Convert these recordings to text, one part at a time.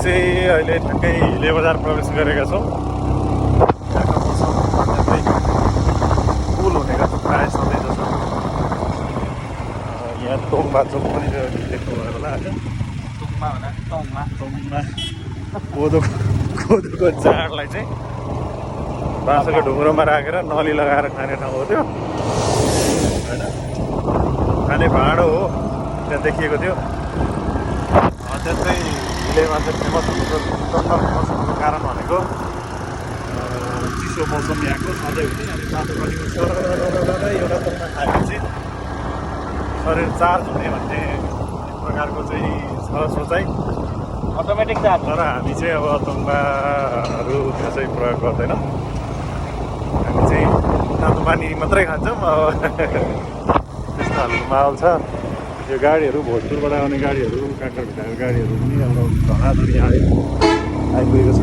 चाहिँ अहिले ठ्याक्कै हिले बजार प्रवेश गरेका छौँ। यहाँको मौसम अत्यन्तै कुल हुने गर्छ प्रायः सधैँ जस्तो। यहाँ तोङमा चोक पनि देख्नुभयो होला होइन, तोङमा कोदोको चाडलाई चाहिँ बाँसको ढुङ्ग्रोमा राखेर नली लगाएर खाने ठाउँ हो त्यो होइन, खाने भाँडो हो त्यहाँ देखिएको थियो। अत्यन्तै हिलेमा चाहिँ फेमस मौसमको कारण भनेको चिसो मौसम यहाँको सधैँ हुने, अनि तातो पानीको एउटा तोङमा खाएपछि शरीर चार्ज हुने भन्ने प्रकारको चाहिँ छ सोचाइ, अटोमेटिक चार्ज। तर हामी चाहिँ अब तोङबाहरू त्यो चाहिँ प्रयोग गर्दैनौँ। हामी चाहिँ तातो पानी मात्रै खान्छौँ। अब त्यस्तो खालको माहौल छ। यो गाडीहरू भोजपुरबाट आउने गाडीहरू, काँक्रा भिटाको गाडीहरू पनि अब धराधरी आइपुगेको छ।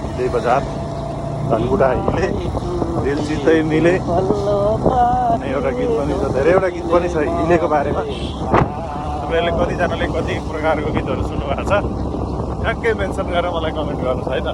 हिले बजार, धनकुटा हिले, दिल जित्दै मिले अनि एउटा गीत पनि छ, धेरैवटा गीत पनि छ हिलेको बारेमा। तपाईँहरूले कतिजनाले कति प्रकारको गीतहरू सुन्नुभएको छ, ठ्याक्कै मेन्सन गरेर मलाई कमेन्ट गर्नुहोस् है त।